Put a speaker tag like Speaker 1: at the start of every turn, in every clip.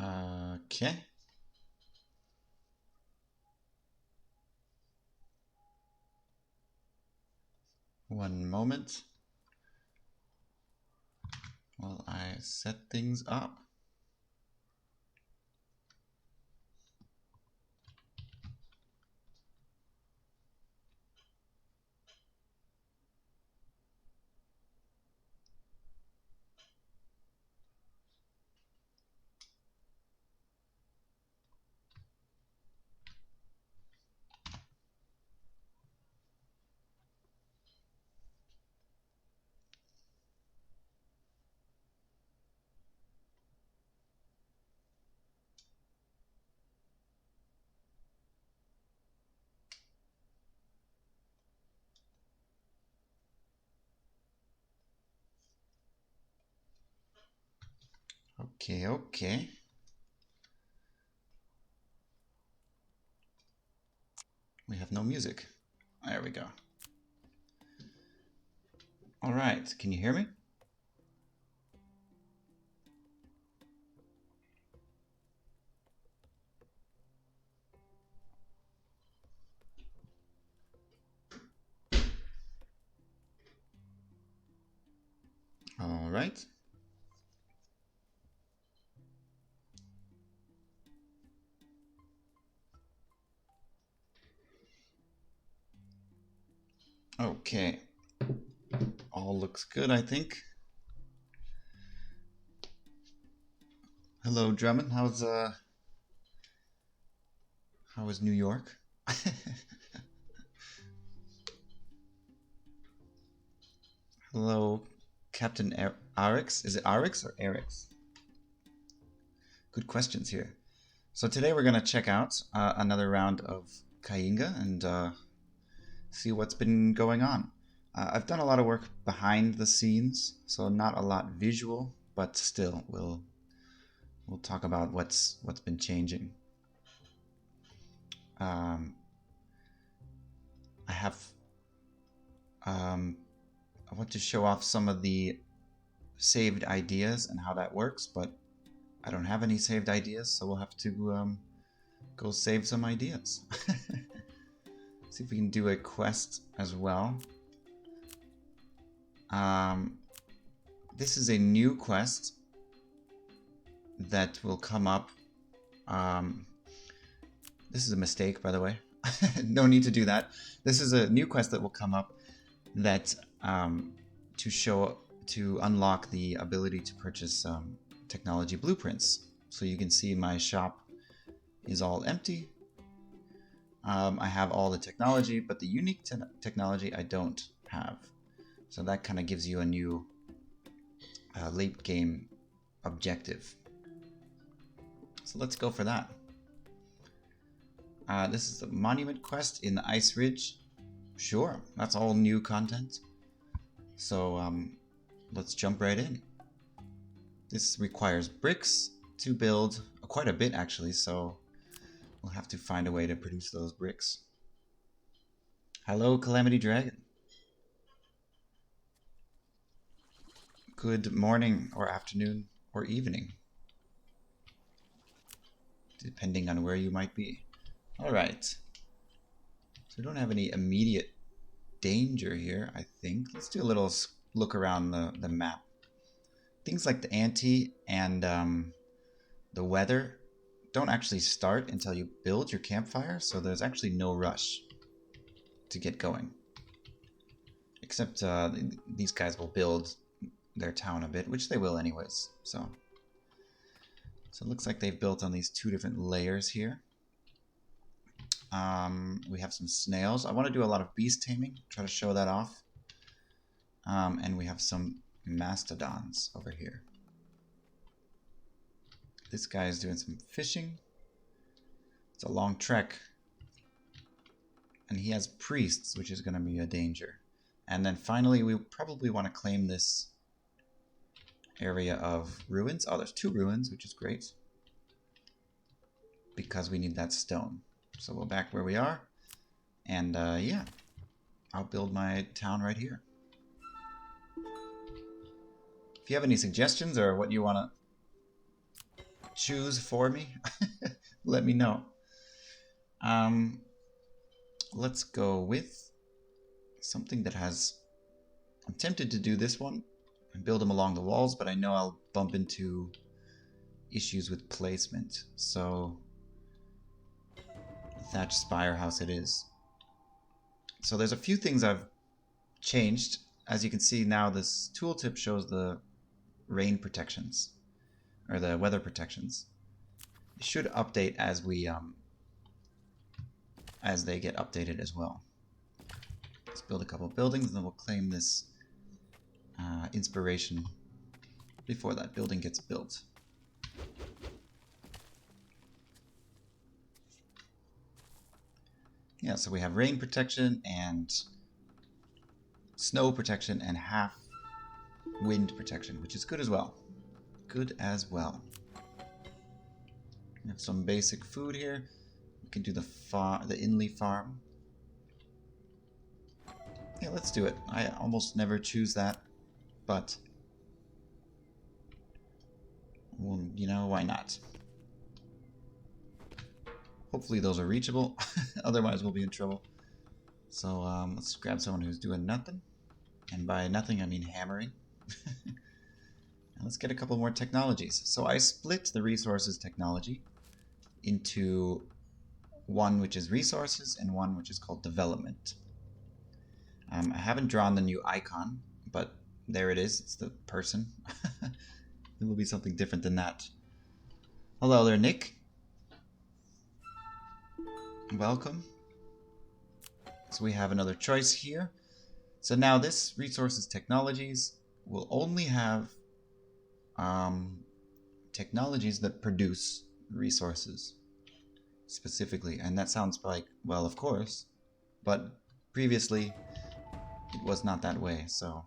Speaker 1: Okay. One moment while I set things up. Okay, okay. We have no music. There we go. All right, can you hear me? All right. Okay. All looks good, I think. Hello, Drummond. How was New York? Hello, Captain Arix. Is it Arix or Erix? Good questions here. So today we're gonna check out another round of Kainga and see what's been going on. I've done a lot of work behind the scenes, so not a lot visual, but still, we'll talk about what's been changing. I have I want to show off some of the saved ideas and how that works, but I don't have any saved ideas, so we'll have to go save some ideas. See if we can do a quest as well. This is a new quest that will come up. This is a mistake, by the way. No need to do that. This is a new quest that will come up that to unlock the ability to purchase technology blueprints. So you can see my shop is all empty. I have all the technology, but the unique technology I don't have. So that kind of gives you a new late game objective. So let's go for that. This is the monument quest in the Ice Ridge. Sure, that's all new content. So let's jump right in. This requires bricks to build, quite a bit actually, so we'll have to find a way to produce those bricks. Hello, Calamity Dragon. Good morning or afternoon or evening, depending on where you might be. Alright, so we don't have any immediate danger here, I think. Let's do a little look around the map. Things like the ante and the weather don't actually start until you build your campfire, so there's actually no rush to get going. Except these guys will build their town a bit, which they will anyways. So it looks like they've built on these two different layers here. We have some snails. I want to do a lot of beast taming, try to show that off. And we have some mastodons over here. This guy is doing some fishing. It's a long trek. And he has priests, which is going to be a danger. And then finally, we probably want to claim this area of ruins. Oh, there's 2 ruins, which is great. Because we need that stone. So we'll back where we are. And yeah, I'll build my town right here. If you have any suggestions or what you want to choose for me, let me know. Let's go with something that has... I'm tempted to do this one and build them along the walls, but I know I'll bump into issues with placement. So thatched spire house it is. So there's a few things I've changed. As you can see now, this tooltip shows the rain protections, or the weather protections. It should update as we as they get updated as well. Let's build a couple of buildings, and then we'll claim this inspiration before that building gets built. Yeah, so we have rain protection and snow protection and half wind protection, which is good as well. Good as well. We have some basic food here. We can do the Inley farm. Yeah, let's do it. I almost never choose that, but well, you know, why not? Hopefully those are reachable, otherwise we'll be in trouble. So let's grab someone who's doing nothing. And by nothing, I mean hammering. And let's get a couple more technologies. So I split the resources technology into one which is resources and one which is called development. I haven't drawn the new icon, but there it is. It's the person. It will be something different than that. Hello there, Nick. Welcome. So we have another choice here. So now this resources technologies will only have technologies that produce resources specifically. And that sounds like, well, of course, but previously it was not that way. So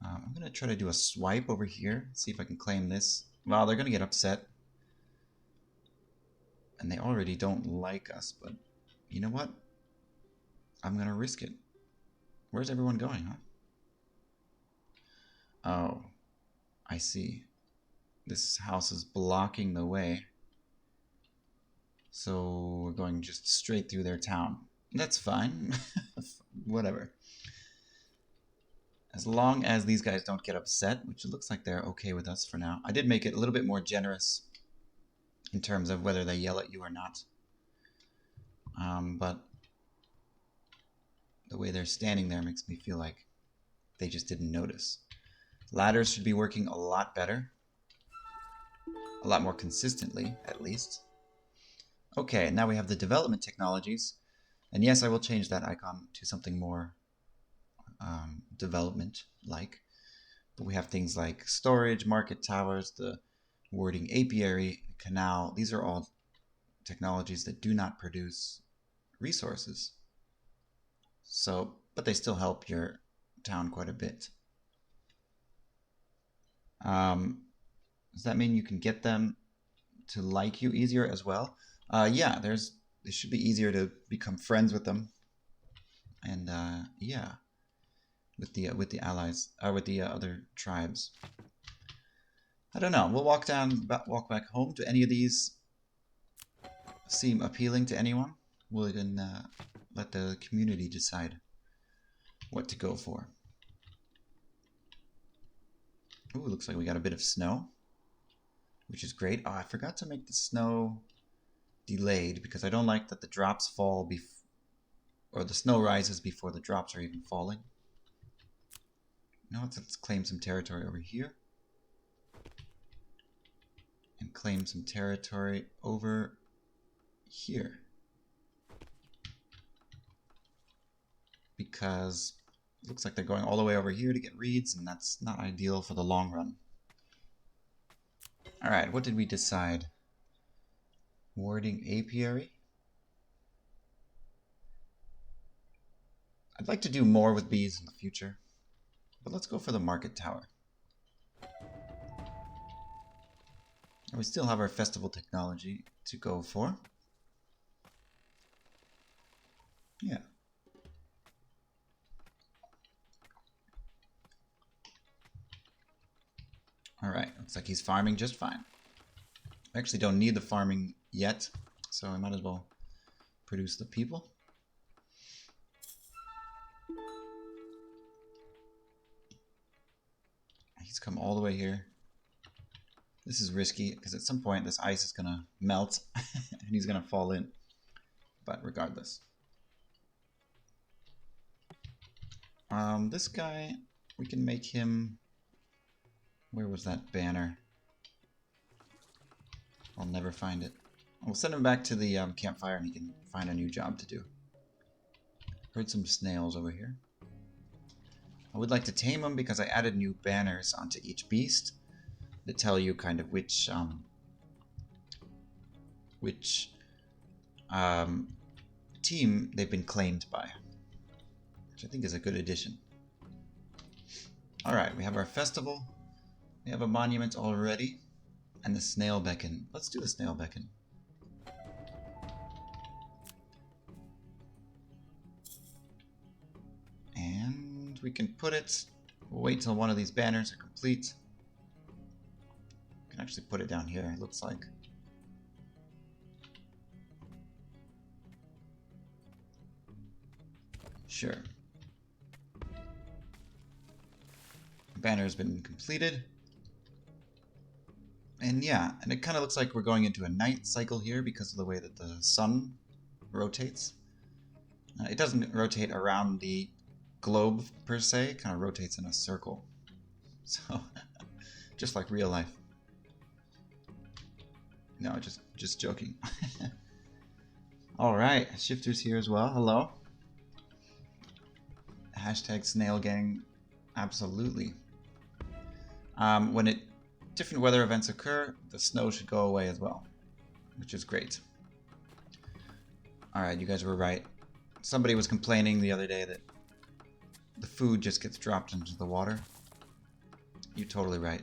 Speaker 1: I'm going to try to do a swipe over here, see if I can claim this. Wow, they're going to get upset. And they already don't like us, but you know what? I'm going to risk it. Where's everyone going, huh? Oh, I see. This house is blocking the way. So we're going just straight through their town. That's fine. Whatever. As long as these guys don't get upset, which it looks like they're okay with us for now. I did make it a little bit more generous in terms of whether they yell at you or not. But the way they're standing there makes me feel like they just didn't notice. Ladders should be working a lot better. A lot more consistently, at least. Okay, now we have the development technologies. And yes, I will change that icon to something more development-like. But we have things like storage, market towers, the wording apiary, canal. These are all technologies that do not produce resources. So, but they still help your town quite a bit. Does that mean you can get them to like you easier as well? Yeah, it should be easier to become friends with them. And yeah, with the allies, with the other tribes. I don't know. We'll walk back home. Do any of these seem appealing to anyone? We'll then let the community decide what to go for. Ooh, looks like we got a bit of snow, which is great. Oh, I forgot to make the snow delayed because I don't like that the drops fall or the snow rises before the drops are even falling. Now let's claim some territory over here. And claim some territory over here. Because it looks like they're going all the way over here to get reeds, and that's not ideal for the long run. Alright, what did we decide? Warding apiary? I'd like to do more with bees in the future, but let's go for the market tower. And we still have our festival technology to go for. Yeah. Alright, looks like he's farming just fine. I actually don't need the farming yet, so I might as well produce the people. He's come all the way here. This is risky, because at some point this ice is going to melt, and he's going to fall in. But regardless. This guy, we can make him... Where was that banner? I'll never find it. We'll send him back to the campfire and he can find a new job to do. Heard some snails over here. I would like to tame them because I added new banners onto each beast that tell you kind of which team they've been claimed by, which I think is a good addition. Alright, we have our festival. We have a monument already. And the snail beacon. Let's do the snail beacon. And we can put it... We'll wait till one of these banners are complete. We can actually put it down here, it looks like. Sure. The banner has been completed. And yeah, and it kind of looks like we're going into a night cycle here because of the way that the sun rotates. It doesn't rotate around the globe per se, it kind of rotates in a circle. So, just like real life. No, just joking. Alright, Shifter's here as well. Hello. Hashtag Snail Gang. Absolutely. When different weather events occur, the snow should go away as well, which is great. Alright, you guys were right. Somebody was complaining the other day that the food just gets dropped into the water. You're totally right.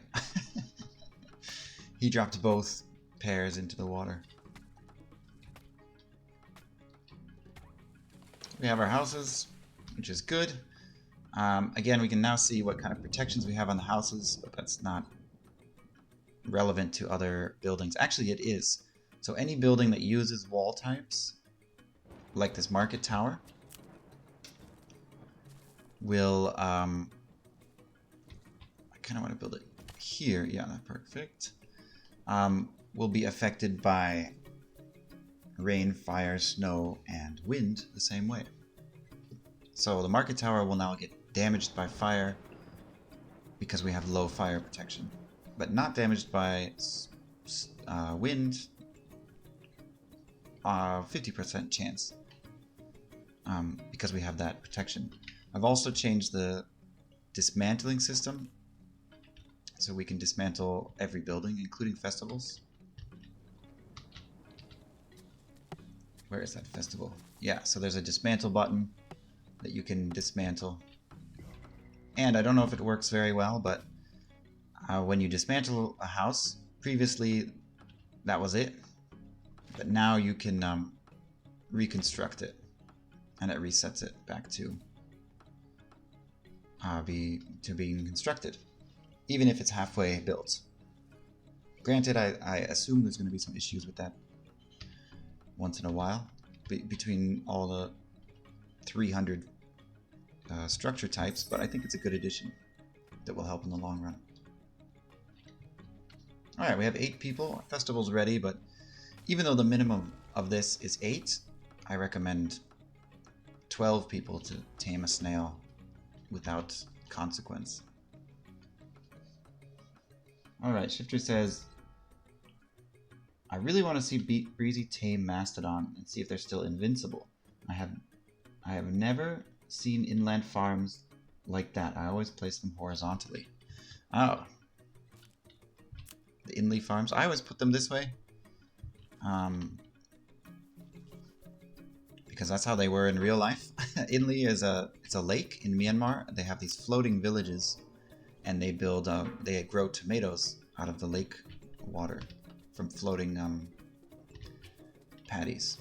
Speaker 1: He dropped both pairs into the water. We have our houses, which is good. Again, we can now see what kind of protections we have on the houses, but that's not relevant to other buildings. Actually, it is. So any building that uses wall types, like this market tower, will, I kind of want to build it here. Yeah, that's perfect. Will be affected by rain, fire, snow, and wind the same way. So the market tower will now get damaged by fire because we have low fire protection, but not damaged by wind. 50% chance because we have that protection. I've also changed the dismantling system so we can dismantle every building, including festivals. Where is that festival? Yeah, so there's a dismantle button that you can dismantle. And I don't know if it works very well, but when you dismantle a house, previously that was it. But now you can reconstruct it, and it resets it back to being constructed, even if it's halfway built. Granted, I assume there's going to be some issues with that once in a while, between all the 300 structure types, but I think it's a good addition that will help in the long run. Alright, we have 8 people. Our festival's ready, but even though the minimum of this is 8, I recommend 12 people to tame a snail without consequence. Alright, Shifter says, I really want to see Breezy tame Mastodon and see if they're still invincible. I have never seen inland farms like that. I always place them horizontally. Oh. The inland farms. I always put them this way. Because that's how they were in real life. Inli is it's a lake in Myanmar. They have these floating villages, and they build they grow tomatoes out of the lake water from floating patties.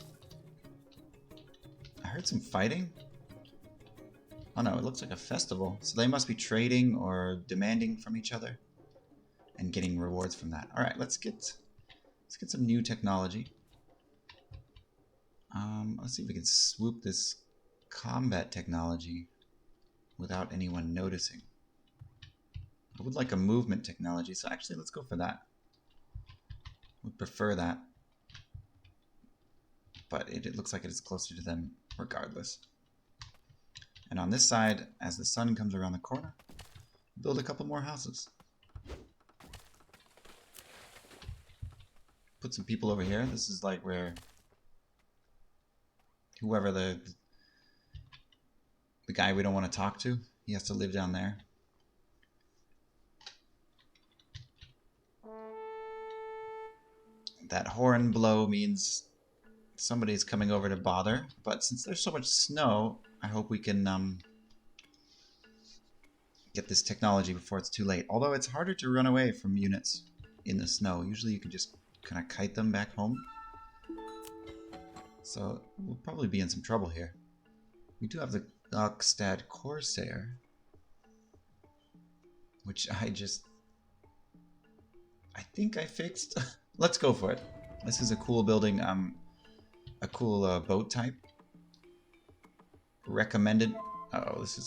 Speaker 1: I heard some fighting. Oh no, it looks like a festival. So they must be trading or demanding from each other. and getting rewards from that. All right, let's get some new technology. Let's see if we can swoop this combat technology without anyone noticing. I would like a movement technology, so actually let's go for that. Would prefer that, but it looks like it is closer to them regardless. And on this side, as the sun comes around the corner, build a couple more houses. Put some people over here. This is like where whoever the guy we don't want to talk to, he has to live down there. That horn blow means somebody's coming over to bother, but since there's so much snow, I hope we can get this technology before it's too late. Although it's harder to run away from units in the snow. Usually you can just kind of kite them back home. So we'll probably be in some trouble here. We do have the Darkstad Corsair, which I think I fixed. Let's go for it. This is a cool building, a cool boat type. Recommended. Uh-oh, this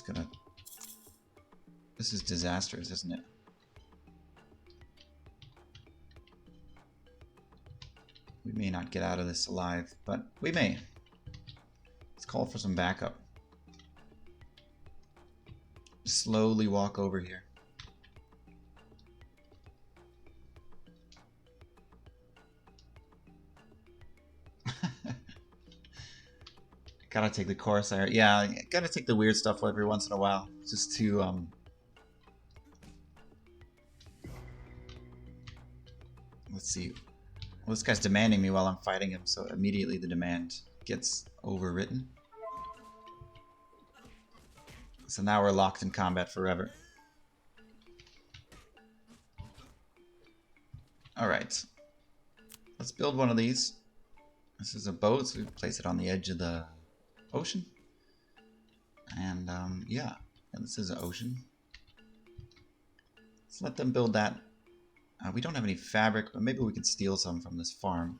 Speaker 1: is disastrous, isn't it? We may not get out of this alive, but we may. Let's call for some backup. Slowly walk over here. Gotta take the Corsair. Yeah, gotta take the weird stuff every once in a while, just to let's see. Well, this guy's demanding me while I'm fighting him, so immediately the demand gets overwritten. So now we're locked in combat forever. Alright. Let's build one of these. This is a boat, so we place it on the edge of the ocean. And yeah, this is an ocean. Let's let them build that. We don't have any fabric, but maybe we can steal some from this farm.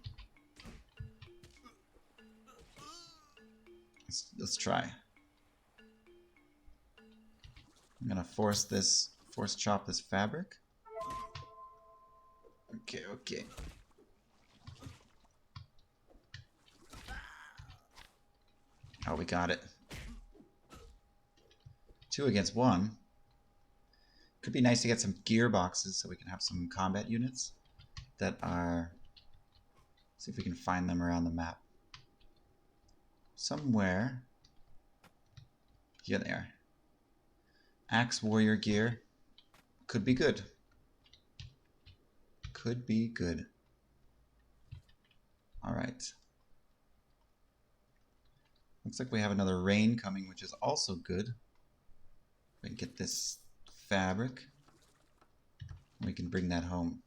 Speaker 1: Let's try. I'm gonna force chop this fabric. Okay, okay. Oh, we got it. 2 against 1. Could be nice to get some gearboxes so we can have some combat units that are... See if we can find them around the map. Somewhere. Here they are. Axe warrior gear. Could be good. Could be good. Alright. Looks like we have another rain coming, which is also good. We can get this fabric. We can bring that home.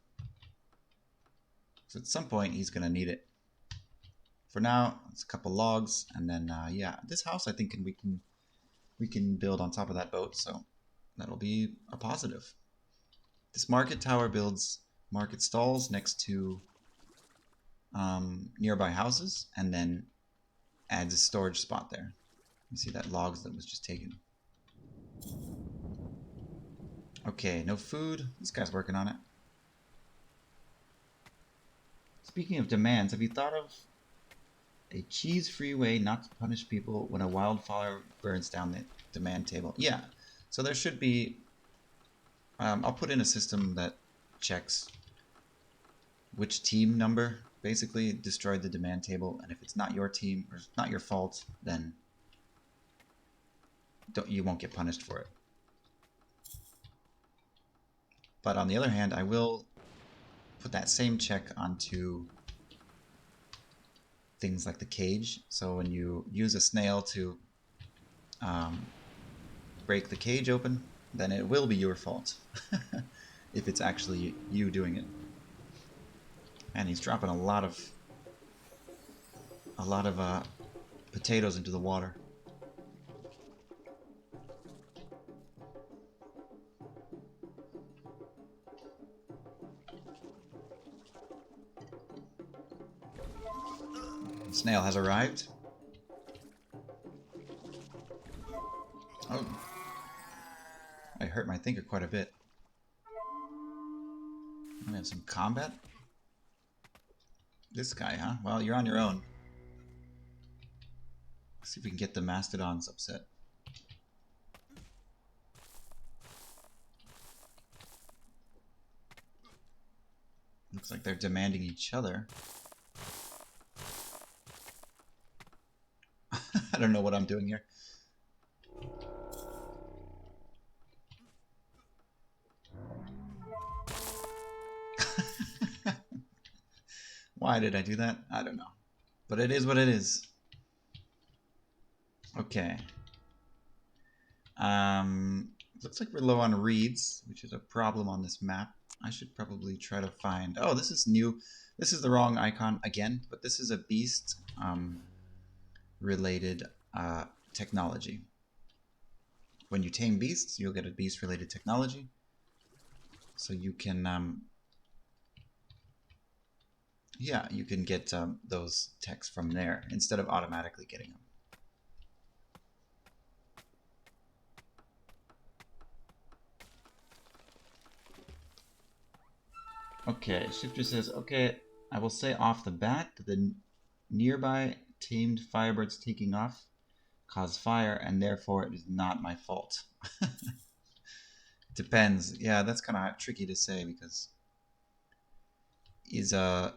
Speaker 1: So at some point he's going to need it. For now, it's a couple logs, and then yeah, this house I think we can build on top of that boat, so that'll be a positive. This market tower builds market stalls next to nearby houses, and then adds a storage spot there. You see that logs that was just taken. Okay, no food. This guy's working on it. Speaking of demands, have you thought of a cheese-free way not to punish people when a wildfire burns down the demand table? Yeah, so there should be... I'll put in a system that checks which team number basically destroyed the demand table, and if it's not your team, or it's not your fault, then you won't get punished for it. But on the other hand, I will put that same check onto things like the cage. So when you use a snail to break the cage open, then it will be your fault if it's actually you doing it. And he's dropping a lot of potatoes into the water. Snail has arrived. Oh. I hurt my thinker quite a bit. We have some combat. This guy, huh? Well, you're on your own. Let's see if we can get the mastodons upset. Looks like they're demanding each other. I don't know what I'm doing here. Why did I do that? I don't know. But it is what it is. Okay. Looks like we're low on reeds, which is a problem on this map. I should probably try to find... Oh, this is new. This is the wrong icon again, but this is a beast related technology. When you tame beasts, you'll get a beast related technology. So you can... yeah, you can get those techs from there instead of automatically getting them. Okay, Shifter says, okay, I will say off the bat that the nearby tamed firebirds taking off cause fire, and therefore it is not my fault. Depends. Yeah, that's kind of tricky to say because is a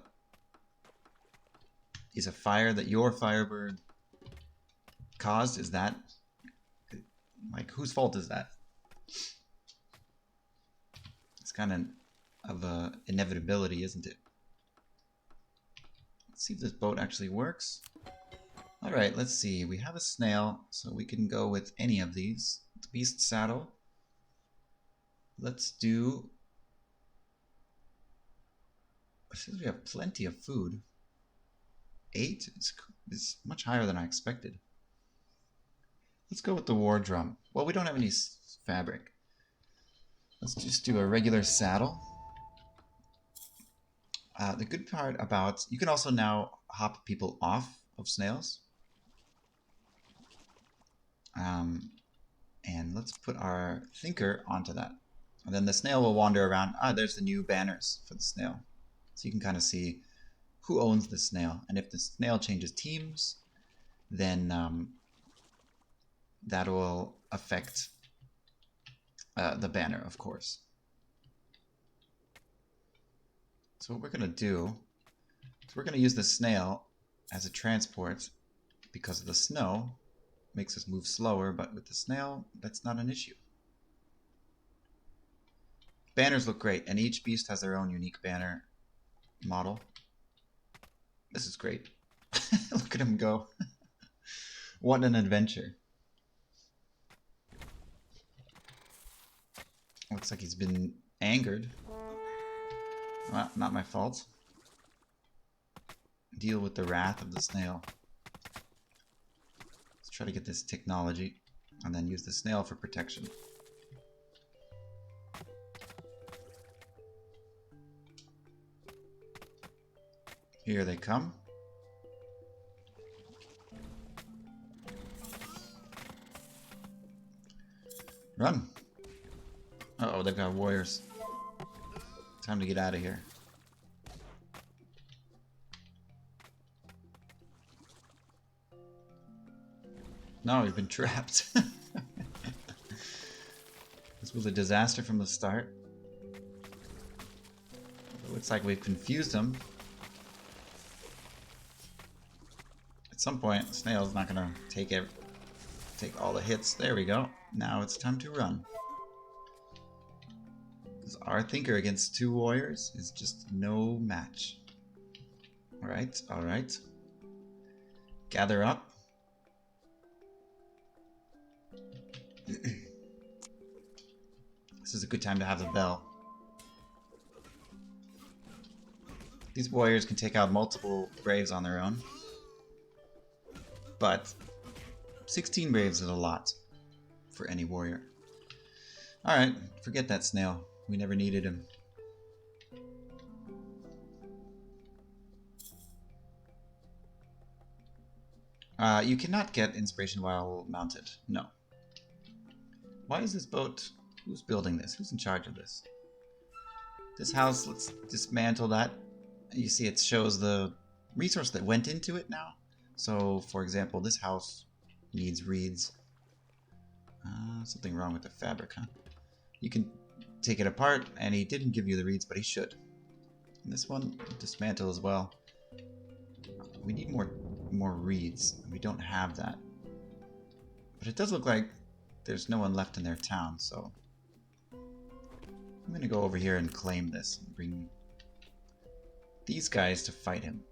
Speaker 1: fire that your firebird caused, is that like whose fault is that? It's kind of a inevitability, isn't it? Let's see if this boat actually works. All right, let's see. We have a snail, so we can go with any of these. The beast saddle. Let's do... It says we have plenty of food. 8 is much higher than I expected. Let's go with the war drum. Well, we don't have any fabric. Let's just do a regular saddle. The good part about... You can also now hop people off of snails. And let's put our thinker onto that. And then the snail will wander around. Ah, there's the new banners for the snail. So you can kind of see who owns the snail. And if the snail changes teams, then that will affect the banner, of course. So what we're going to do is we're going to use the snail as a transport because of the snow. Makes us move slower, but with the snail, that's not an issue. Banners look great, and each beast has their own unique banner model. This is great. Look at him go. What an adventure. Looks like he's been angered. Well, not my fault. Deal with the wrath of the snail. Let's try to get this technology and then use the snail for protection. Here they come. Run! Uh-oh, they've got warriors. Time to get out of here. No, we've been trapped. This was a disaster from the start. It looks like we've confused them. At some point, Snail's not gonna take all the hits. There we go. Now it's time to run. Because our thinker against 2 warriors is just no match. Alright, alright. Gather up. This is a good time to have the bell. These warriors can take out multiple braves on their own. But 16 braves is a lot for any warrior. Alright, forget that snail. We never needed him. You cannot get inspiration while mounted. No. Why is this boat? Who's building this? Who's in charge of this? This house, let's dismantle that. You see it shows the resource that went into it now. So, for example, this house needs reeds. Something wrong with the fabric, huh? You can take it apart, and he didn't give you the reeds, but he should. And this one, dismantle as well. We need more reeds. We don't have that. But it does look like there's no one left in their town, so I'm going to go over here and claim this and bring these guys to fight him.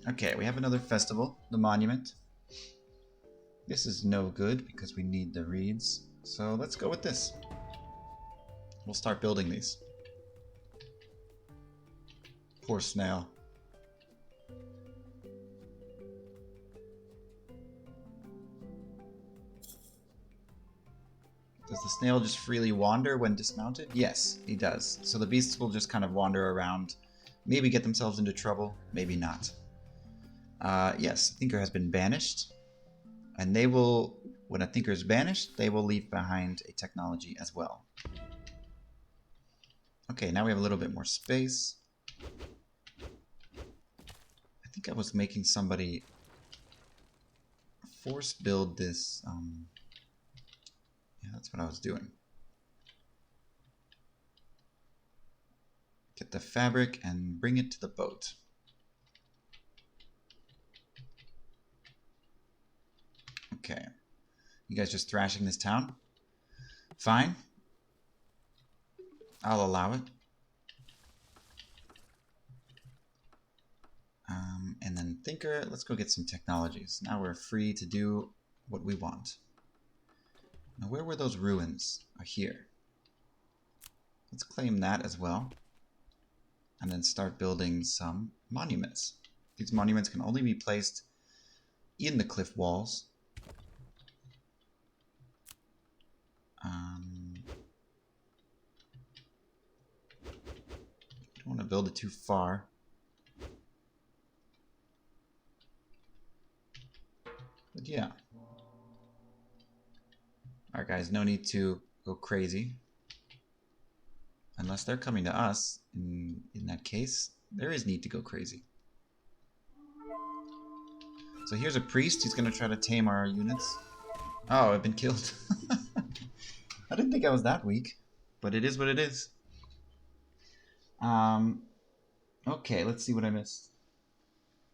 Speaker 1: Okay, we have another festival, the monument. This is no good because we need the reeds, so let's go with this. We'll start building these. Poor Snail. Does the snail just freely wander when dismounted? Yes, he does. So the beasts will just kind of wander around, maybe get themselves into trouble, maybe not. Yes, Thinker has been banished, and they will, when a Thinker is banished, they will leave behind a technology as well. Okay, now we have a little bit more space. I think I was making somebody force build this. Yeah, that's what I was doing. Get the fabric and bring it to the boat. Okay. You guys just thrashing this town? Fine. I'll allow it. And then Thinker, let's go get some technologies. Now we're free to do what we want. Now where were those ruins? Are here. Let's claim that as well. And then start building some monuments. These monuments can only be placed in the cliff walls. Don't want to build it too far. But yeah. Alright guys, no need to go crazy. Unless they're coming to us. In that case, there is need to go crazy. So here's a priest. He's going to try to tame our units. Oh, I've been killed. I didn't think I was that weak. But it is what it is. Okay, let's see what I missed.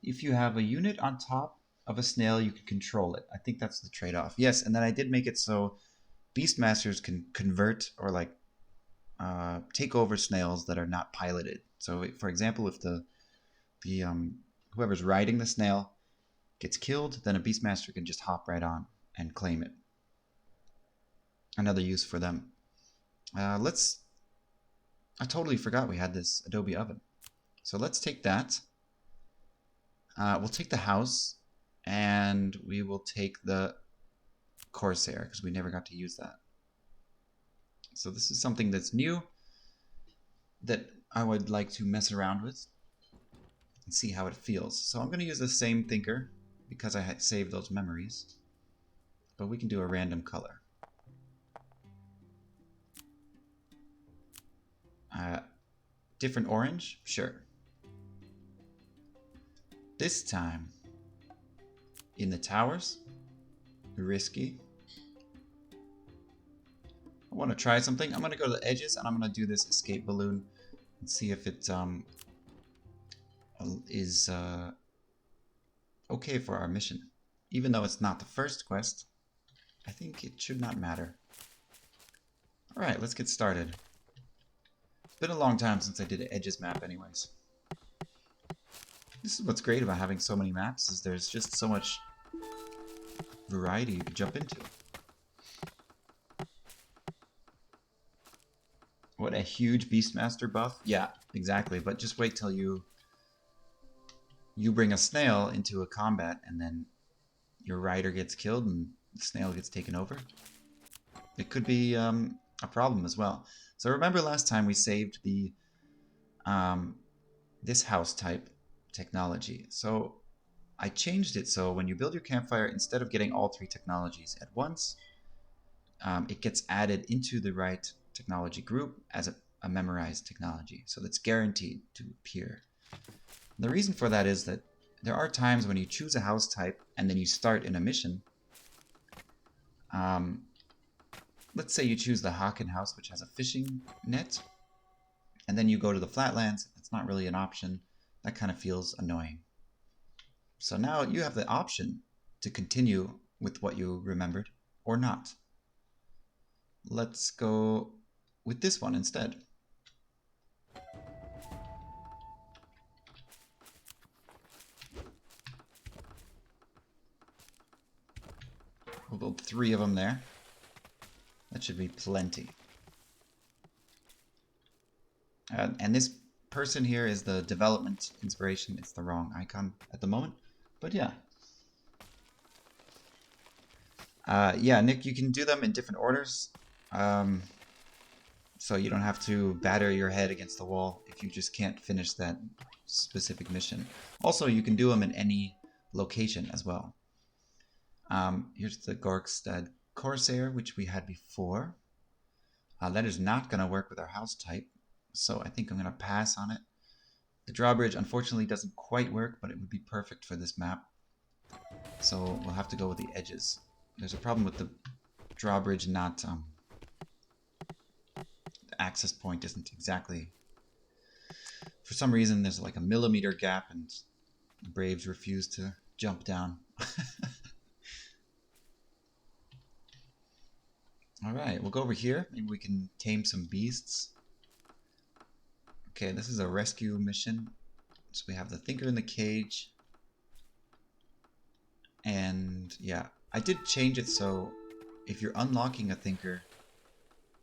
Speaker 1: If you have a unit on top of a snail, you can control it. I think that's the trade-off. Yes, and then I did make it so Beastmasters can convert or like take over snails that are not piloted. So, for example, if the whoever's riding the snail gets killed, then a Beastmaster can just hop right on and claim it. Another use for them. I totally forgot we had this Adobe oven. So let's take that. We'll take the house, and we will take the Corsair, because we never got to use that. So this is something that's new that I would like to mess around with and see how it feels. So I'm going to use the same Thinker because I had saved those memories. But we can do a random color. Different orange? Sure. This time, in the towers, risky. I want to try something. I'm going to go to the edges and I'm going to do this escape balloon and see if it is okay for our mission. Even though it's not the first quest, I think it should not matter. Alright, let's get started. It's been a long time since I did an edges map anyways. This is what's great about having so many maps, is there's just so much variety you can jump into. What a huge Beastmaster buff. Yeah, exactly. But just wait till you bring a snail into a combat and then your rider gets killed and the snail gets taken over. It could be a problem as well. So remember last time we saved the this house type technology. So I changed it so when you build your campfire, instead of getting all 3 technologies at once, it gets added into the right technology group as a memorized technology. So that's guaranteed to appear. The reason for that is that there are times when you choose a house type and then you start in a mission. Let's say you choose the Haken house, which has a fishing net, and then you go to the flatlands. It's not really an option. That kind of feels annoying. So now you have the option to continue with what you remembered or not. Let's go with this one instead. We'll build 3 of them there. That should be plenty. And this person here is the development inspiration. It's the wrong icon at the moment, but yeah. Yeah, Nick, you can do them in different orders. So you don't have to batter your head against the wall if you just can't finish that specific mission. Also, you can do them in any location as well. Here's the Darkstad Corsair, which we had before. That is not going to work with our house type, so I think I'm going to pass on it. The drawbridge unfortunately doesn't quite work, but it would be perfect for this map. So we'll have to go with the edges. There's a problem with the drawbridge not... the access point isn't exactly... For some reason there's like a millimeter gap and the Braves refuse to jump down. Alright, we'll go over here. Maybe we can tame some beasts. Okay, this is a rescue mission. So we have the Thinker in the cage. And yeah, I did change it so if you're unlocking a Thinker,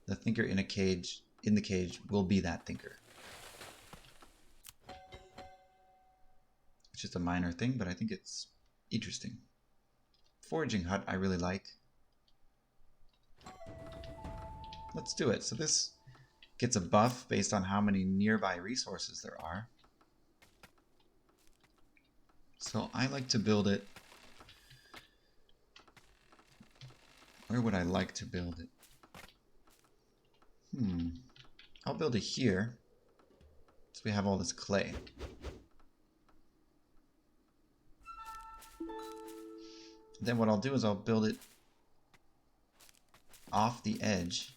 Speaker 1: the Thinker in the cage will be that Thinker. It's just a minor thing, but I think it's interesting. Foraging Hut I really like. Let's do it. So this gets a buff based on how many nearby resources there are. So I like to build it. Where would I like to build it? I'll build it here. So we have all this clay. Then what I'll do is I'll build it off the edge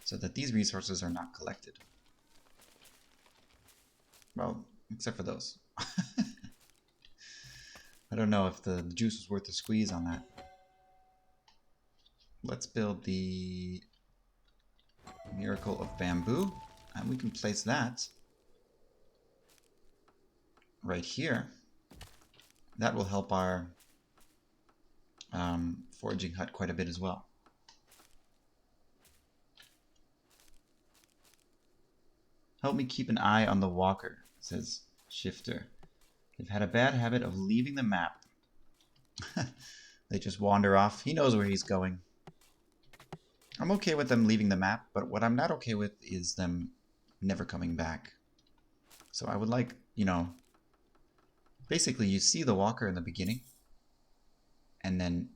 Speaker 1: so that these resources are not collected. Well, except for those. I don't know if the juice was worth the squeeze on that. Let's build the Miracle of Bamboo, and we can place that right here. That will help our foraging hut quite a bit as well. Help me keep an eye on the walker, says Shifter. They've had a bad habit of leaving the map. They just wander off. He knows where he's going. I'm okay with them leaving the map, but what I'm not okay with is them never coming back. So I would like, you know, basically you see the walker in the beginning, and then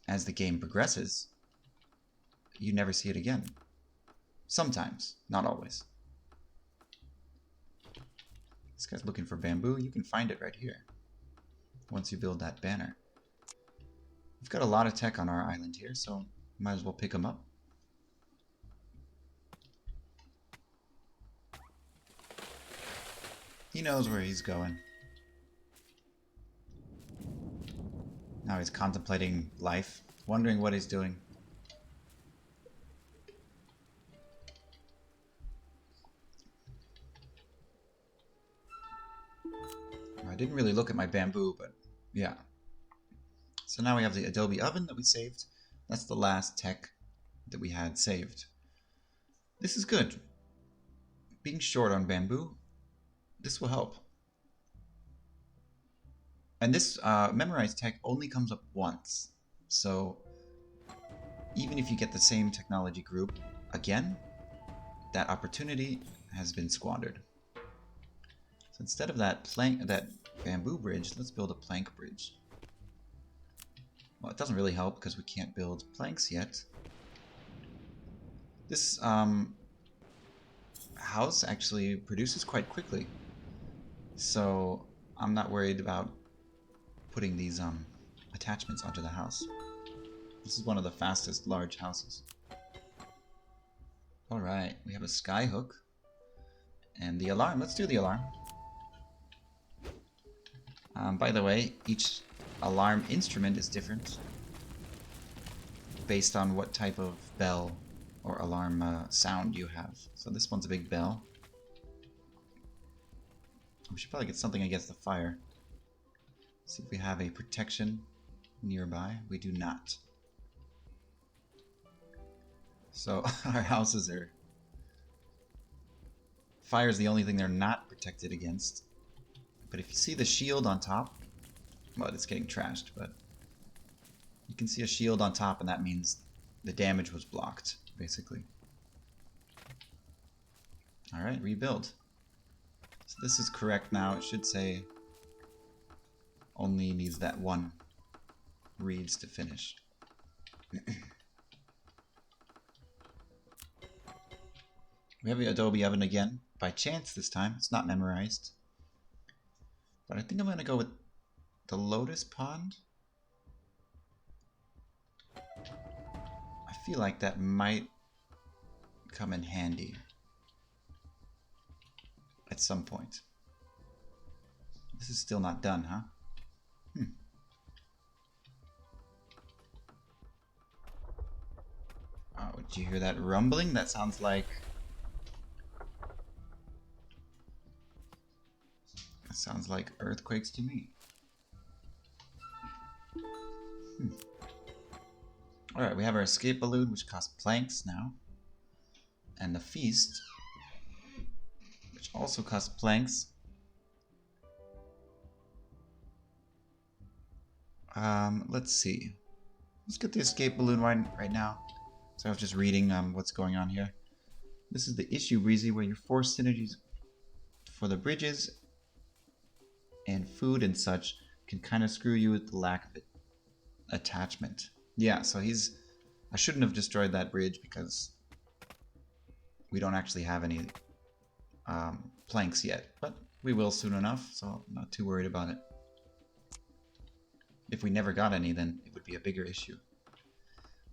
Speaker 1: as the game progresses, you never see it again. Sometimes, not always. This guy's looking for bamboo. You can find it right here once you build that banner. We've got a lot of tech on our island here, so might as well pick them up. He knows where he's going. Now he's contemplating life, wondering what he's doing. I didn't really look at my bamboo, but yeah. So now we have the adobe oven that we saved. That's the last tech that we had saved. This is good. Being short on bamboo, this will help. And this memorized tech only comes up once. So even if you get the same technology group again, that opportunity has been squandered. So instead of that bamboo bridge, let's build a plank bridge. Well, it doesn't really help because we can't build planks yet. This house actually produces quite quickly, so I'm not worried about putting these attachments onto the house. This is one of the fastest large houses. Alright, we have a sky hook. And the alarm. Let's do the alarm. By the way, each alarm instrument is different based on what type of bell or alarm sound you have. So this one's a big bell. We should probably get something against the fire. See if we have a protection nearby. We do not. So our houses are... Fire is the only thing they're not protected against. But if you see the shield on top, well, it's getting trashed, but you can see a shield on top, and that means the damage was blocked, basically. Alright, rebuild. So this is correct now. It should say only needs that one reeds to finish. We have the adobe oven again. By chance this time. It's not memorized. But I think I'm going to go with the Lotus Pond. I feel like that might come in handy at some point. This is still not done, huh? Oh, did you hear that rumbling? That sounds like... That sounds like earthquakes to me. Alright, we have our escape balloon, which costs planks now. And the feast, which also costs planks. Let's see. Let's get the escape balloon right now. So I was just reading what's going on here. This is the issue, Breezy, where your force synergies for the bridges and food and such can kind of screw you with the lack of attachment. Yeah, so I shouldn't have destroyed that bridge because we don't actually have any planks yet, but we will soon enough, so I'm not too worried about it. If we never got any, then it would be a bigger issue.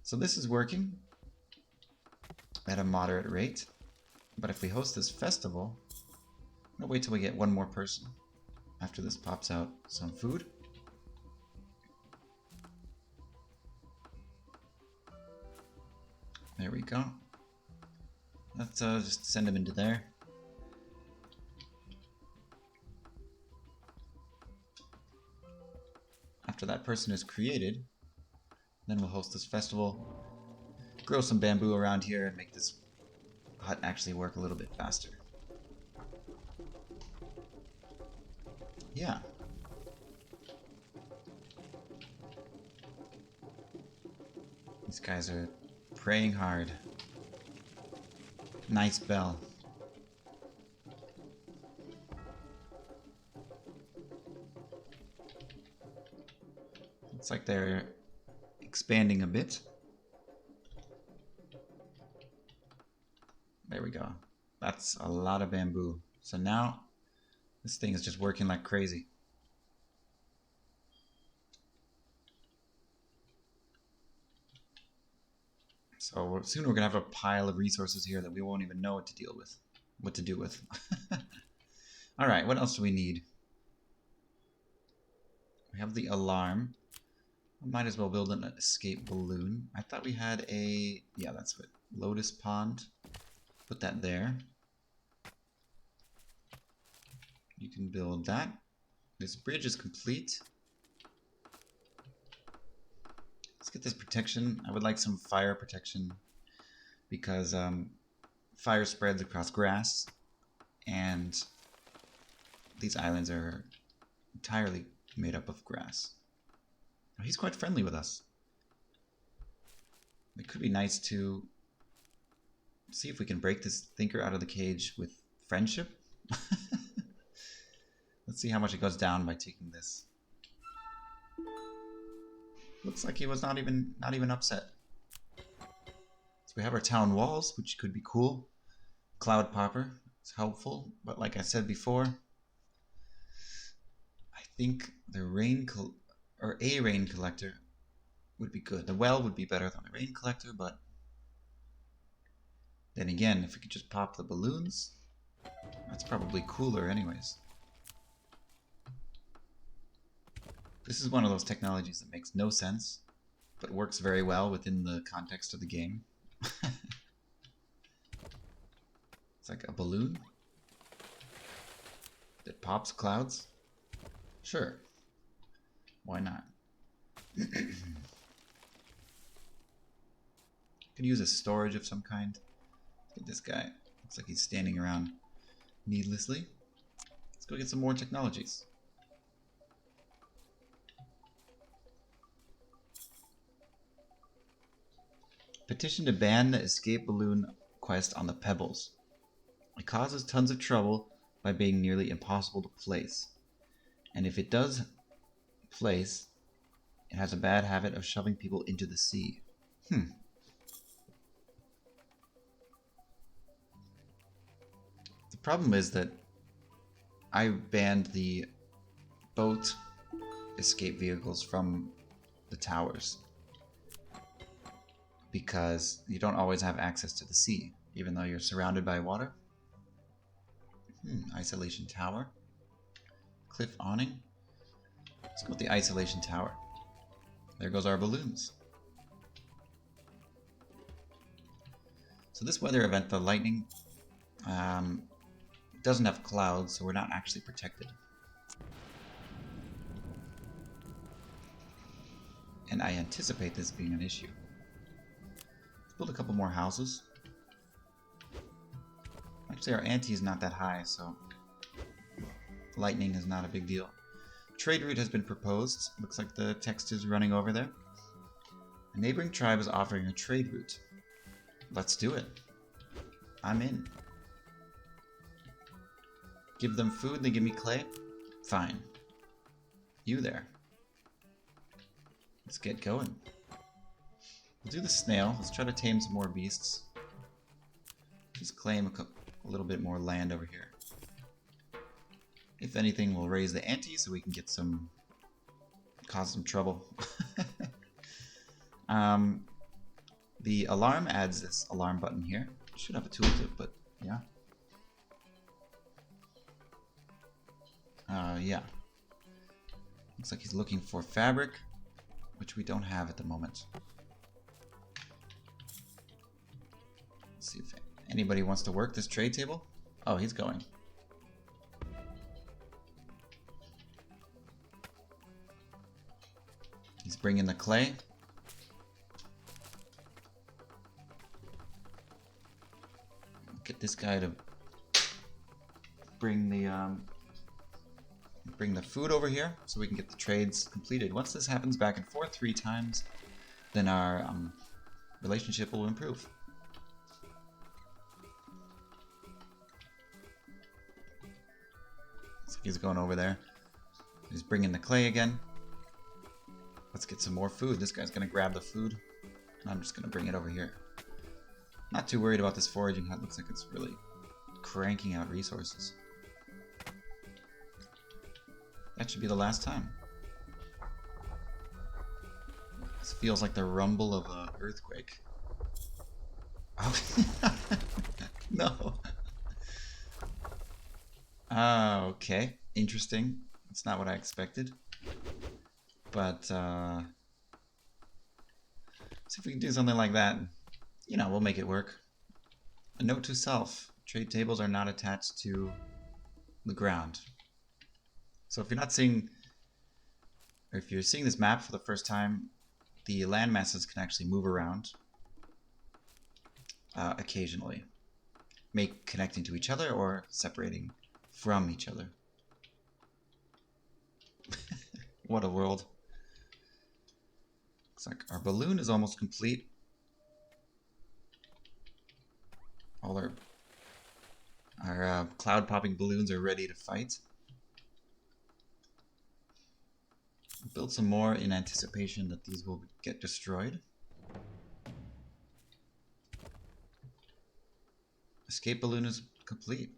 Speaker 1: So this is working at a moderate rate, but if we host this festival, I'll wait till we get one more person. After this pops out some food. There we go. Let's just send him into there. After that person is created, then we'll host this festival, grow some bamboo around here, and make this hut actually work a little bit faster. Yeah. These guys are praying hard. Nice bell. Looks like they're expanding a bit. There we go. That's a lot of bamboo. So now this thing is just working like crazy. So soon we're gonna have a pile of resources here that we won't even know what to deal with, what to do with. All right, what else do we need? We have the alarm. I might as well build an escape balloon. I thought we had a, yeah, that's what, Lotus Pond. Put that there. You can build that. This bridge is complete. Let's get this protection. I would like some fire protection because fire spreads across grass, and these islands are entirely made up of grass. He's quite friendly with us. It could be nice to see if we can break this thinker out of the cage with friendship. Let's see how much it goes down by taking this. Looks like he was not even upset. So we have our town walls, which could be cool. Cloud popper, it's helpful, but like I said before, I think the rain collector would be good. The well would be better than the rain collector, but then again, if we could just pop the balloons, that's probably cooler anyways. This is one of those technologies that makes no sense, but works very well within the context of the game. It's like a balloon that pops clouds. Sure. Why not? Could use a storage of some kind. Look at this guy. Looks like he's standing around needlessly. Let's go get some more technologies. Petition to ban the escape balloon quest on the Pebbles. It causes tons of trouble by being nearly impossible to place. And if it does place, it has a bad habit of shoving people into the sea. The problem is that I banned the boat escape vehicles from the towers because you don't always have access to the sea, even though you're surrounded by water. Isolation tower. Cliff awning. Let's go with the isolation tower. There goes our balloons. So this weather event, the lightning, doesn't have clouds, so we're not actually protected. And I anticipate this being an issue. Let's build a couple more houses. Actually, our ante is not that high, so lightning is not a big deal. Trade route has been proposed. Looks like the text is running over there. A neighboring tribe is offering a trade route. Let's do it. I'm in. Give them food, they give me clay? Fine. You there. Let's get going. We'll do the snail. Let's try to tame some more beasts. Just claim a little bit more land over here. If anything, we'll raise the ante so we can get some... cause some trouble. The alarm adds this alarm button here. Should have a tooltip, but yeah. Yeah. Looks like he's looking for fabric, which we don't have at the moment. Let's see if anybody wants to work this trade table. Oh, he's going. He's bringing the clay. Get this guy to bring the food over here so we can get the trades completed. Once this happens back and forth 3 times, then our relationship will improve. So he's going over there. He's bringing the clay again. Let's get some more food. This guy's gonna grab the food, and I'm just gonna bring it over here. Not too worried about this foraging hut. Looks like it's really cranking out resources. That should be the last time. This feels like the rumble of an earthquake. Oh. No. Okay. Interesting. That's not what I expected. But, see if we can do something like that. You know, we'll make it work. A note to self. Trade tables are not attached to the ground. So if you're not seeing, or if you're seeing this map for the first time, the land masses can actually move around occasionally. Connecting to each other or separating from each other. What a world. Looks like our balloon is almost complete. All our cloud popping balloons are ready to fight. Build some more in anticipation that these will get destroyed. Escape balloon is complete.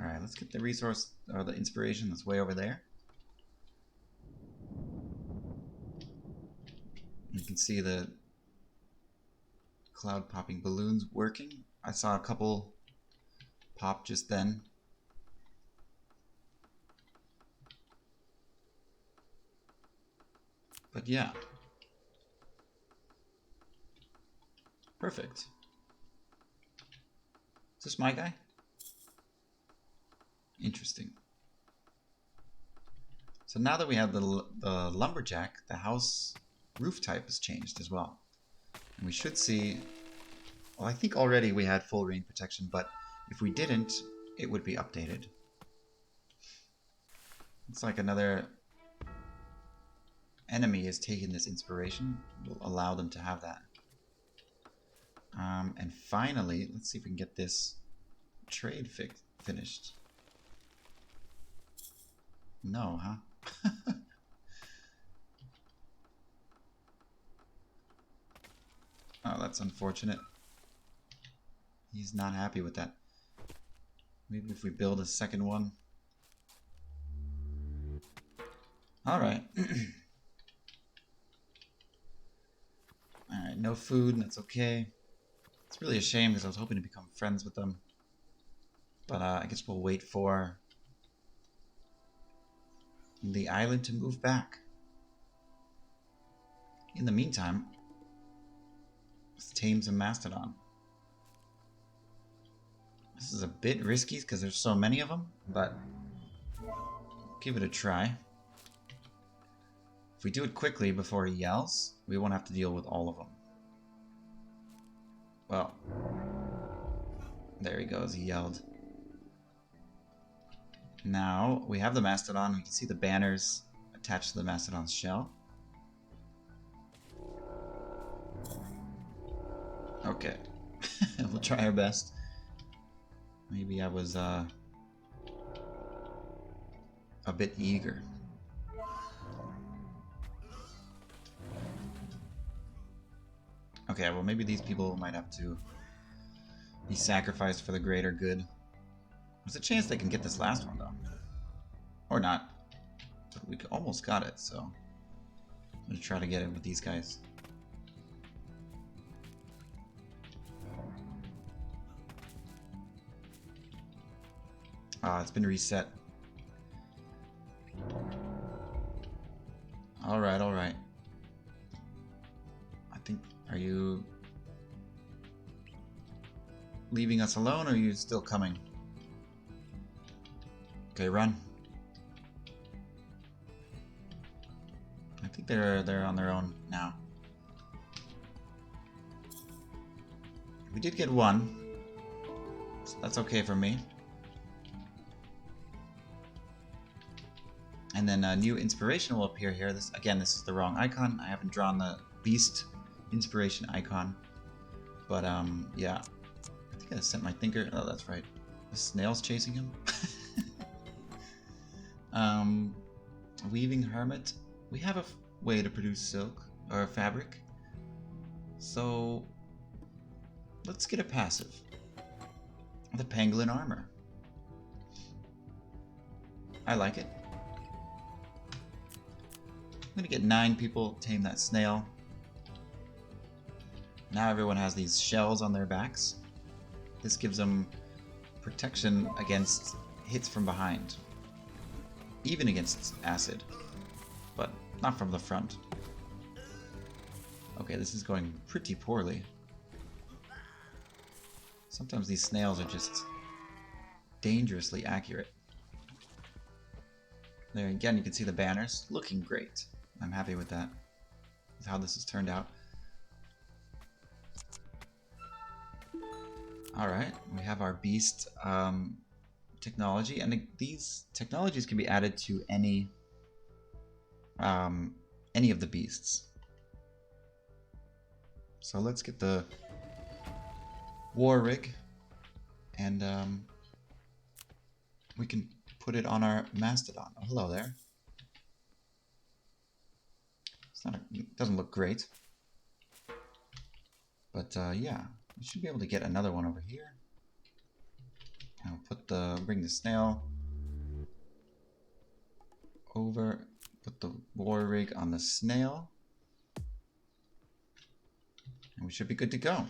Speaker 1: Alright, let's get the resource, or the inspiration that's way over there. You can see the cloud popping balloons working. I saw a couple pop just then. But yeah. Perfect. Is this my guy? Interesting. So now that we have the lumberjack, the house roof type has changed as well. And we should see, well, I think already we had full rain protection, but if we didn't, it would be updated. It's like another enemy is taking this inspiration. We'll allow them to have that. And finally, let's see if we can get this trade finished. No, huh? Oh, that's unfortunate. He's not happy with that. Maybe if we build a second one. Alright. Alright, no food, and that's okay. It's really a shame because I was hoping to become friends with them. But I guess we'll wait for the island to move back. In the meantime, let's tame some mastodon. This is a bit risky because there's so many of them, but give it a try. If we do it quickly before he yells, we won't have to deal with all of them. Well, there he goes, he yelled. Now, we have the mastodon, we can see the banners attached to the mastodon's shell. Okay, we'll try our best. Maybe I was a bit eager. Okay, well maybe these people might have to be sacrificed for the greater good. There's a chance they can get this last one though. Or not. But we almost got it, so I'm gonna try to get it with these guys. Ah, it's been reset. Alright, alright. I think, are you leaving us alone or are you still coming? Okay, run. I think they're on their own now. We did get one, so that's okay for me. And then a new inspiration will appear here. This is the wrong icon. I haven't drawn the beast inspiration icon. But yeah. I think I sent my thinker. Oh, that's right. The snail's chasing him. Weaving hermit. We have a way to produce silk or fabric. So let's get a passive. The pangolin armor. I like it. I'm gonna get 9 people, tame that snail. Now everyone has these shells on their backs. This gives them protection against hits from behind. Even against acid, but not from the front. Okay, this is going pretty poorly. Sometimes these snails are just dangerously accurate. There again, you can see the banners looking great. I'm happy with that, with how this has turned out. Alright, we have our beast technology, and these technologies can be added to any of the beasts. So let's get the war rig, and we can put it on our mastodon. Oh, hello there. It doesn't look great. But yeah, we should be able to get another one over here. And we'll bring the snail over, put the war rig on the snail. And we should be good to go.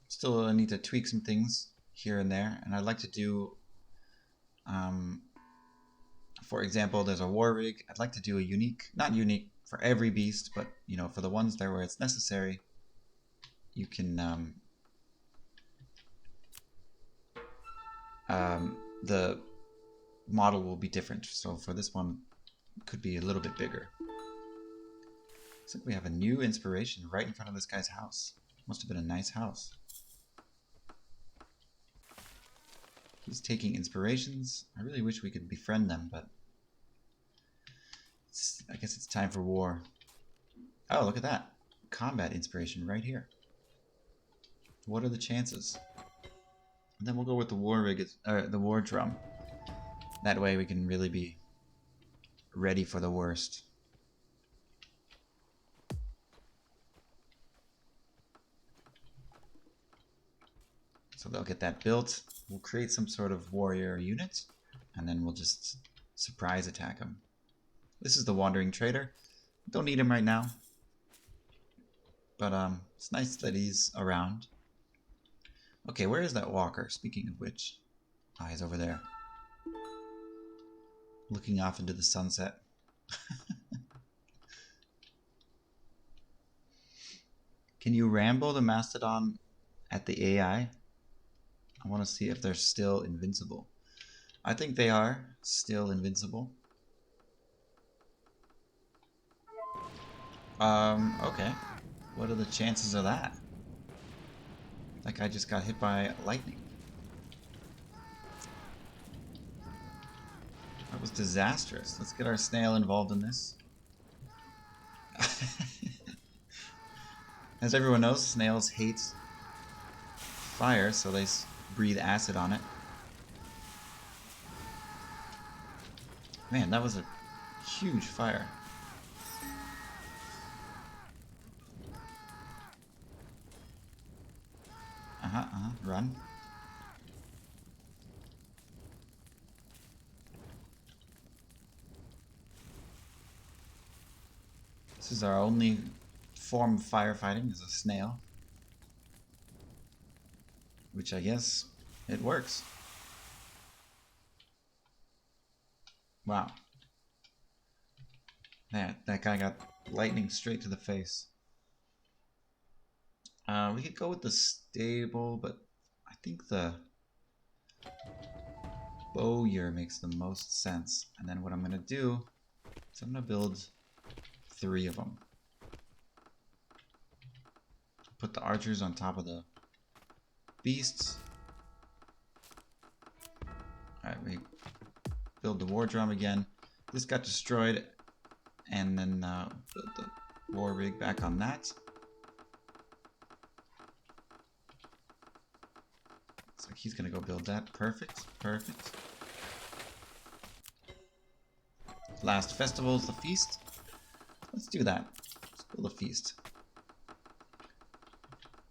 Speaker 1: Still need to tweak some things here and there, and I'd like to do, for example, there's a war rig. I'd like to do a unique, not unique for every beast, but you know, for the ones there where it's necessary, you can, the model will be different. So for this one, it could be a little bit bigger. Looks like we have a new inspiration right in front of this guy's house. Must have been a nice house. He's taking inspirations. I really wish we could befriend them, but I guess it's time for war. Oh, look at that. Combat inspiration right here. What are the chances? And then we'll go with the war rig, the war drum. That way we can really be ready for the worst. So they'll get that built. We'll create some sort of warrior unit, and then we'll just surprise attack him. This is the wandering trader. Don't need him right now, but it's nice that he's around. Okay, where is that walker? Speaking of which, ah, he's over there, looking off into the sunset. Can you rambo the mastodon at the AI? I want to see if they're still invincible. I think they are still invincible. Okay. What are the chances of that? That guy just got hit by lightning. That was disastrous. Let's get our snail involved in this. As everyone knows, snails hate fire, so they breathe acid on it. Man, that was a huge fire. Run. This is our only form of firefighting, is a snail. Which I guess it works. Wow. That guy got lightning straight to the face. We could go with the stable, but I think the bowyer makes the most sense. And then what I'm going to do is I'm going to build 3 of them. Put the archers on top of the beasts. Alright, we build the war drum again. This got destroyed, and then build the war rig back on that. Looks like he's gonna go build that. Perfect, perfect. Last festival is the feast. Let's do that. Let's build a feast.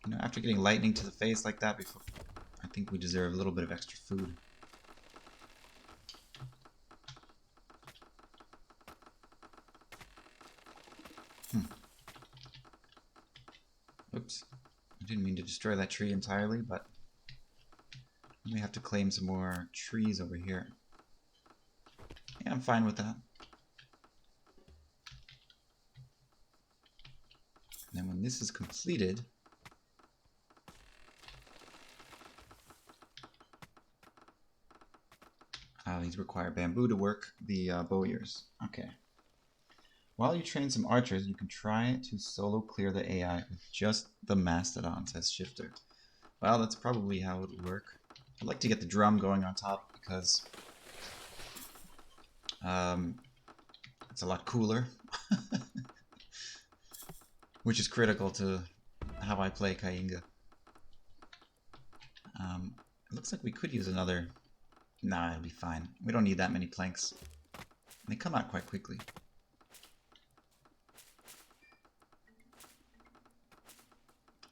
Speaker 1: You know, after getting lightning to the face like that before, I think we deserve a little bit of extra food. Oops. I didn't mean to destroy that tree entirely, but we may have to claim some more trees over here. Yeah, I'm fine with that. And then when this is completed, these require bamboo to work the bowyers. Okay. While you train some archers, you can try to solo clear the AI with just the mastodon, says Shifter. Well, that's probably how it would work. I'd like to get the drum going on top because it's a lot cooler. Which is critical to how I play Kainga. It looks like we could use another... Nah, it'll be fine. We don't need that many planks. They come out quite quickly.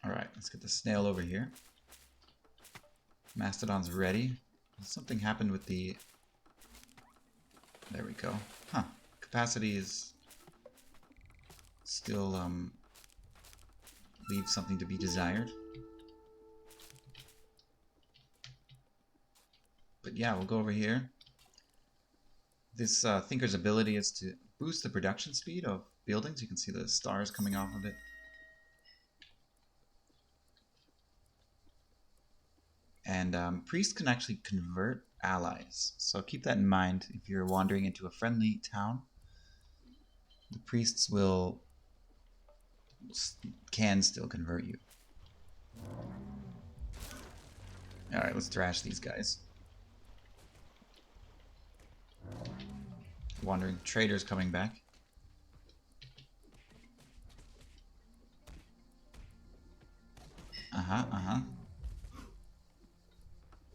Speaker 1: Alright, let's get the snail over here. Mastodon's ready. Something happened with the... There we go. Huh. Capacity is... still, leaves something to be desired. But yeah, we'll go over here. This Thinker's ability is to boost the production speed of buildings. You can see the stars coming off of it. And priests can actually convert allies. So keep that in mind if you're wandering into a friendly town. The priests can still convert you. Alright, let's thrash these guys. Wandering traders coming back.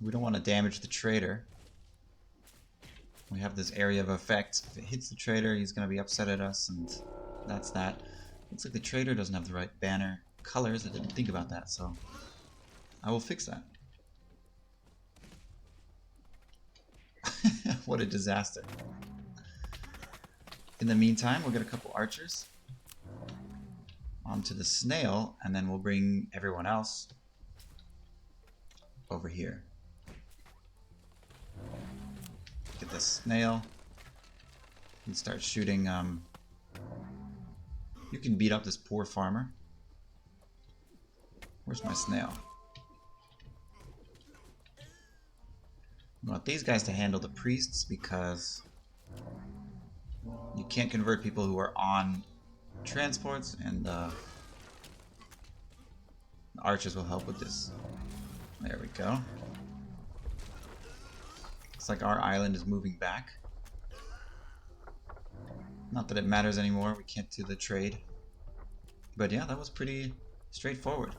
Speaker 1: We don't want to damage the trader. We have this area of effect. If it hits the trader, he's going to be upset at us, and that's that. Looks like the trader doesn't have the right banner colors. I didn't think about that, so I will fix that. What a disaster. In the meantime, we'll get a couple archers onto the snail, and then we'll bring everyone else over here. Get the snail and start shooting. You can beat up this poor farmer. Where's my snail? I want these guys to handle the priests because you can't convert people who are on transports, and the archers will help with this. There we go. Looks like our island is moving back. Not that it matters anymore, we can't do the trade. But yeah, that was pretty straightforward.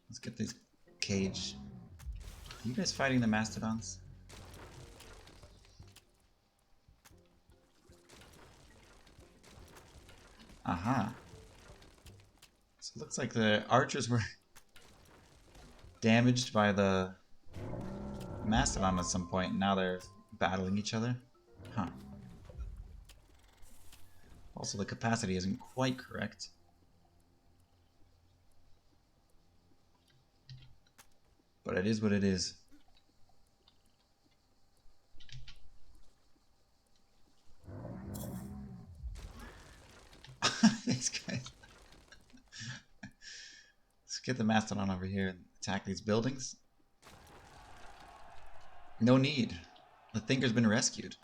Speaker 1: Let's get this cage. Are you guys fighting the mastodons? Aha. So it looks like the archers were damaged by the mastodon at some point, and now they're battling each other. Huh. Also, the capacity isn't quite correct. But it is what it is. These guys. Let's get the mastodon over here and attack these buildings. No need. The Thinker's been rescued.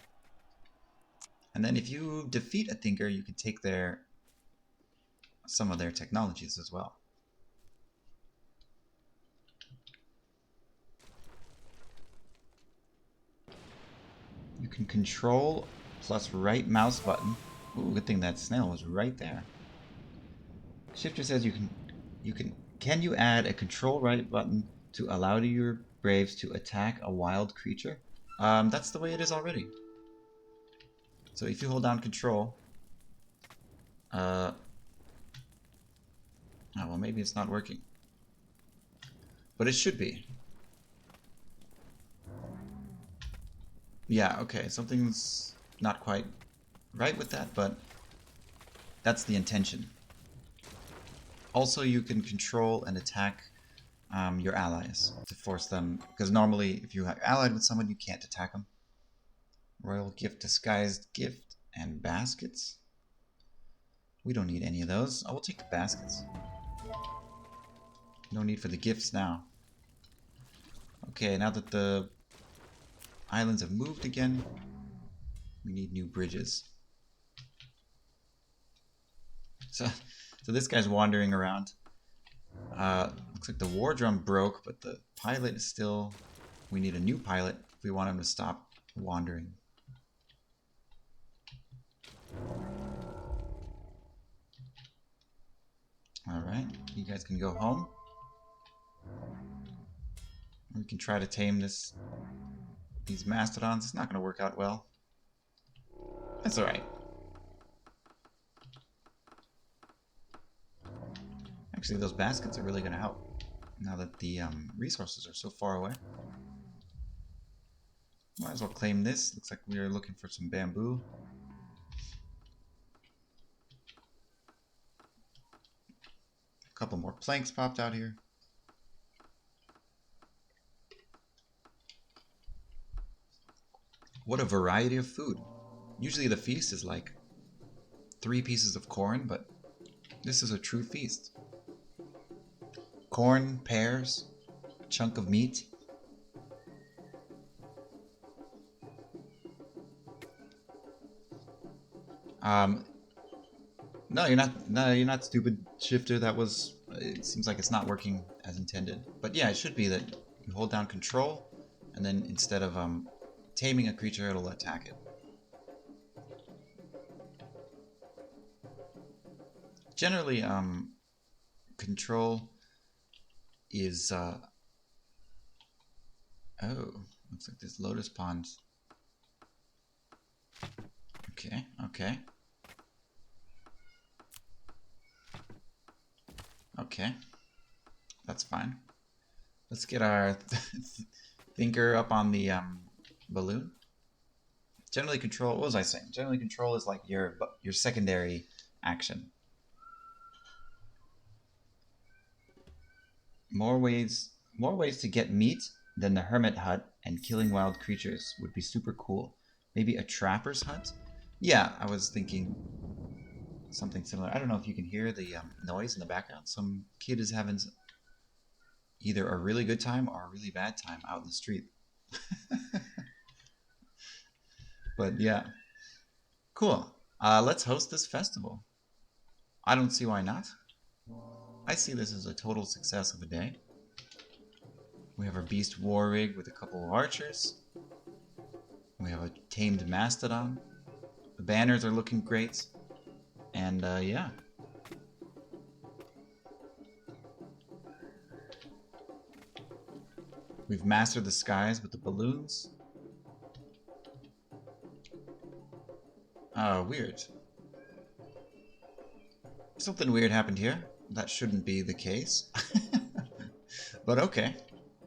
Speaker 1: And then if you defeat a Thinker, you can take some of their technologies as well. You can control plus right mouse button. Ooh, good thing that snail was right there. Shifter says can you add a control right button to allow your braves to attack a wild creature? That's the way it is already. So if you hold down control, oh well, maybe it's not working, but it should be. Yeah, okay, something's not quite right with that, but that's the intention. Also, you can control and attack your allies to force them, because normally if you are allied with someone, you can't attack them. Royal gift, disguised gift, and baskets. We don't need any of those. I will take the baskets. No need for the gifts now. Okay, now that the islands have moved again, we need new bridges. So this guy's wandering around. Looks like the war drum broke, but the pilot is still... We need a new pilot if we want him to stop wandering. Alright, you guys can go home. We can try to tame these mastodons. It's not going to work out well. That's alright. Actually, those baskets are really going to help now that the resources are so far away. Might as well claim this. Looks like we are looking for some bamboo. A couple more planks popped out here. What a variety of food. Usually the feast is like 3 pieces of corn, but this is a true feast. Corn, pears, a chunk of meat. No, you're not. No, you're not stupid, Shifter. That was. It seems like it's not working as intended. But yeah, it should be that you hold down Control, and then instead of taming a creature, it'll attack it. Generally, Control is. Oh, looks like there's Lotus Pond. Okay. Okay. Okay, that's fine. Let's get our thinker up on the balloon. Generally Control, what was I saying? Generally Control is like your secondary action. More ways to get meat than the hermit hut, and killing wild creatures would be super cool. Maybe a trapper's hut? Yeah, I was thinking something similar. I don't know if you can hear the noise in the background. Some kid is having either a really good time or a really bad time out in the street. But yeah, cool. Let's host this festival. I don't see why not. I see this as a total success of a day. We have our beast war rig with a couple of archers. We have a tamed mastodon. The banners are looking great. And yeah. We've mastered the skies with the balloons. Weird. Something weird happened here. That shouldn't be the case. But okay.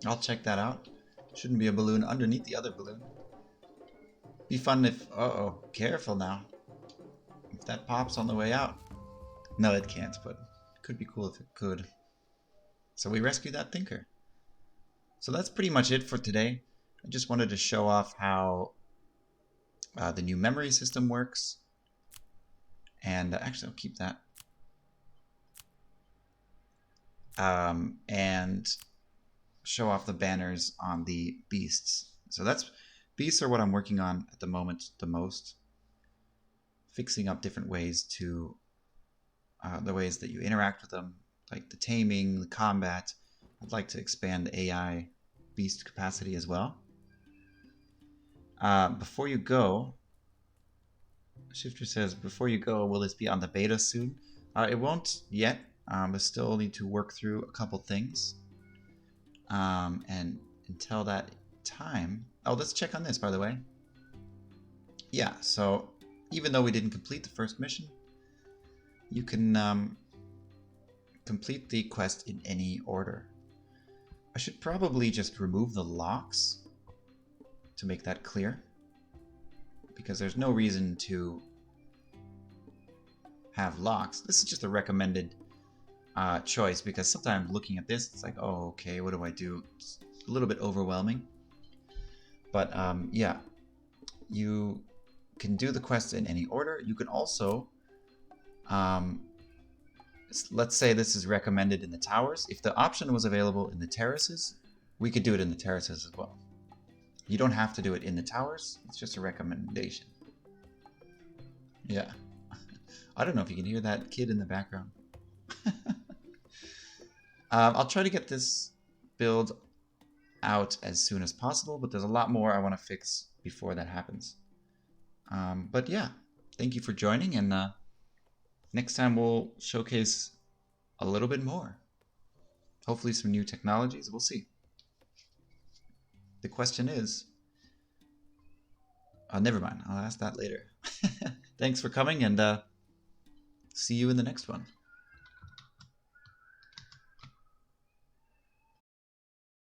Speaker 1: I'll check that out. Shouldn't be a balloon underneath the other balloon. Be fun if... Uh-oh. Careful now. If that pops on the way out. No, it can't, but it could be cool if it could. So we rescued that thinker. So that's pretty much it for today. I just wanted to show off how the new memory system works. And actually, I'll keep that. And show off the banners on the beasts. So beasts are what I'm working on at the moment the most. Fixing up different ways to the ways that you interact with them, like the taming, the combat. I'd like to expand the AI beast capacity as well. Before you go, Shifter says, before you go, will this be on the beta soon? It won't yet. I still need to work through a couple things. And until that time... Oh, let's check on this, by the way. Yeah, so even though we didn't complete the first mission, you can complete the quest in any order. I should probably just remove the locks to make that clear, because there's no reason to have locks. This is just a recommended choice, because sometimes looking at this, it's like, oh, okay, what do I do? It's a little bit overwhelming. But yeah, you can do the quest in any order. You can also, let's say this is recommended in the towers. If the option was available in the terraces, we could do it in the terraces as well. You don't have to do it in the towers. It's just a recommendation. Yeah. I don't know if you can hear that kid in the background. I'll try to get this build out as soon as possible, but there's a lot more I want to fix before that happens. But yeah, thank you for joining, and next time we'll showcase a little bit more. Hopefully some new technologies. We'll see. the question is... never mind. I'll ask that later. Thanks for coming, and see you in the next one.